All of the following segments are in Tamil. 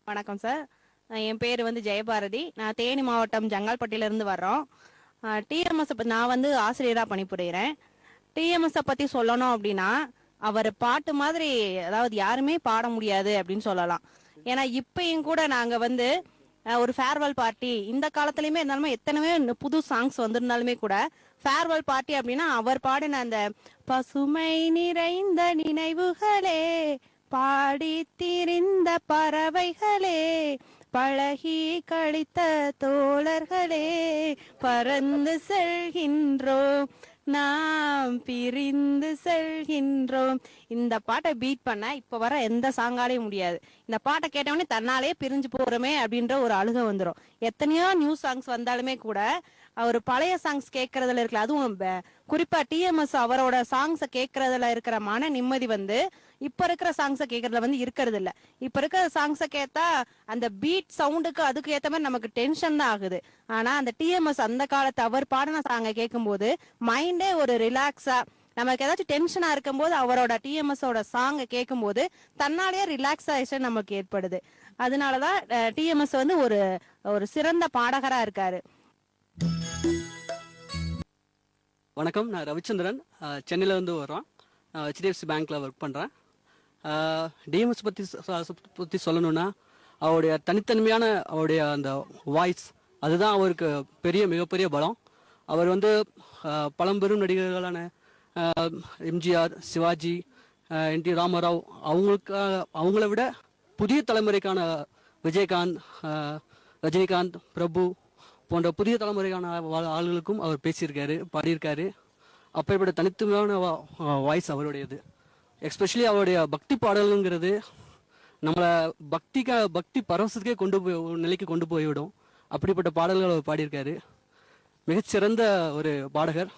வணக்கம் சார். என் பேர் வந்து ஜெயபாரதி. நான் தேனி மாவட்டம் ஜங்கால்பட்டியிலிருந்து வர்றோம். டிஎம்எஸ் நான் வந்து ஆசிரியராக பணிபுரிகிறேன். டிஎம்எஸ் பற்றி சொல்லணும் அப்படின்னா அவர் பாட்டு மாதிரி அதாவது யாருமே பாட முடியாது அப்படின்னு சொல்லலாம். ஏன்னா இப்பயும் கூட நாங்கள் வந்து ஒரு ஃபேர்வெல் பார்ட்டி இந்த காலத்துலயுமே இருந்தாலுமே எத்தனையோ புது சாங்ஸ் வந்திருந்தாலுமே கூட ஃபேர்வெல் பார்ட்டி அப்படின்னா அவர் பாடின அந்த பசுமை நிறைந்த நினைவுகளே பாடி திரிந்த பறவைகளே பழகி கழித்த தோழர்களே பறந்து செல்கின்றோம் நாம் பிரிந்து செல்கின்றோம். இந்த பாட்டை பீட் பண்ண இப்ப வர எந்த சாங்காலையும் முடியாது. இந்த பாட்டை கேட்டவொடனே தன்னாலே பிரிஞ்சு போறோமே அப்படின்ற ஒரு அழுகை வந்துடும். எத்தனையோ நியூ சாங்ஸ் வந்தாலுமே கூட அவர் பழைய சாங்ஸ் கேட்கறதுல இருக்கல, அதுவும் குறிப்பா டிஎம்எஸ் அவரோட சாங்ஸை கேட்கறதுல இருக்கிற மன நிம்மதி வந்து இப்ப இருக்கிற சாங்ஸை கேட்கறதுல வந்து இருக்கிறது இல்ல. இப்ப இருக்கிற சாங்ஸை கேட்டா அந்த பீட் சவுண்டுக்கு அதுக்கு ஏத்த மாதிரி நமக்கு டென்ஷன் தான் ஆகுது. ஆனா அந்த டிஎம்எஸ் அந்த காலத்து அவர் பாடின சாங்கை கேட்கும் போது மைண்டே ஒரு ரிலாக்ஸா, நமக்கு ஏதாச்சும் டென்ஷனா இருக்கும் போது அவரோட டிஎம்எஸோட சாங்கை கேட்கும் போது தன்னாலேயே ரிலாக்ஸேஷன் நமக்கு ஏற்படுது. அதனாலதான் டிஎம்எஸ் வந்து ஒரு சிறந்த பாடகரா இருக்காரு. வணக்கம், நான் ரவிச்சந்திரன். சென்னையில இருந்து வர்றோம். ஹெச்டிஎஃப்சி பேங்க்ல ஒர்க் பண்றேன். டிஎம்எஸ் பத்தி சொல்லணும்னா அவருடைய தனித்தன்மையான அவருடைய அந்த வாய்ஸ் அதுதான் அவருக்கு மிகப்பெரிய பலம். அவர் வந்து பழம்பெரும் நடிகர்களான எம்ஜிஆர், சிவாஜி, என் டி ராமராவ் அவங்கள விட புதிய தலைமுறைக்கான விஜயகாந்த், ரஜினிகாந்த், பிரபு போன்ற புதிய தலைமுறைக்கான ஆளுகளுக்கும் அவர் பேசியிருக்காரு, பாடியிருக்காரு. அப்பேற்பட்ட தனித்துவமான வாய்ஸ் அவருடையது. எஸ்பெஷலி அவருடைய பக்தி பாடல்ங்கிறது நம்மளை பக்தி பரவசத்துக்கே நிலைக்கு கொண்டு போய்விடும். அப்படிப்பட்ட பாடல்கள் அவர் பாடியிருக்காரு. மிகச்சிறந்த ஒரு பாடகர்.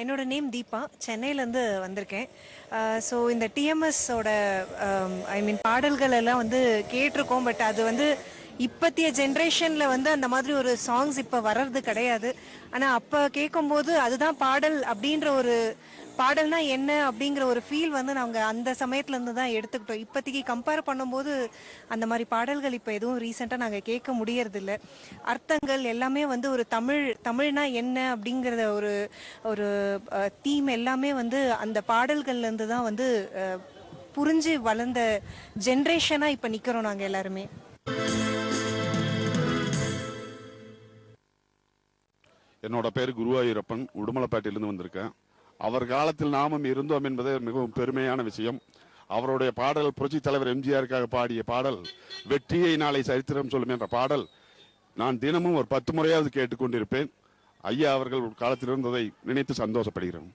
என்னோட நேம் தீபா, சென்னையிலேருந்து வந்திருக்கேன். ஸோ இந்த டிஎம்எஸோட பாடல்கள் எல்லாம் வந்து கேட்டிருக்கோம். பட் அது வந்து இப்பத்திய ஜென்ரேஷனில் வந்து அந்த மாதிரி ஒரு சாங்ஸ் இப்போ வர்றது கிடையாது. ஆனால் அப்போ கேட்கும்போது அதுதான் பாடல் அப்படின்ற ஒரு பாடல்னா என்ன அப்படிங்கிற ஒரு ஃபீல் வந்து நாங்கள் அந்த சமயத்துலேருந்து தான் எடுத்துக்கிட்டோம். இப்போதைக்கு கம்பேர் பண்ணும்போது அந்த மாதிரி பாடல்கள் இப்போ எதுவும் ரீசெண்டாக நாங்கள் கேட்க முடியறதில்ல. அர்த்தங்கள் எல்லாமே வந்து ஒரு தமிழ்னா என்ன அப்படிங்கிறத ஒரு தீம் எல்லாமே வந்து அந்த பாடல்கள்லேருந்து தான் வந்து புரிஞ்சு வளர்ந்த ஜென்ரேஷனாக இப்போ நிற்கிறோம் நாங்கள் எல்லாருமே. என்னோட பேர் குருவாயூரப்பன், உடுமலைப்பேட்டையிலிருந்து வந்திருக்கேன். அவர் காலத்தில் நாமும் இருந்தோம் என்பது மிகவும் பெருமையான விஷயம். அவருடைய பாடல் புரட்சி தலைவர் எம்ஜிஆருக்காக பாடிய பாடல் வெற்றியை நாளை சரித்திரம் சொல்லும் என்ற பாடல் நான் தினமும் ஒரு 10 முறையாவது கேட்டுக்கொண்டிருப்பேன். ஐயா அவர்கள் காலத்தில் இருந்ததை நினைத்து சந்தோஷப்படுகிறேன்.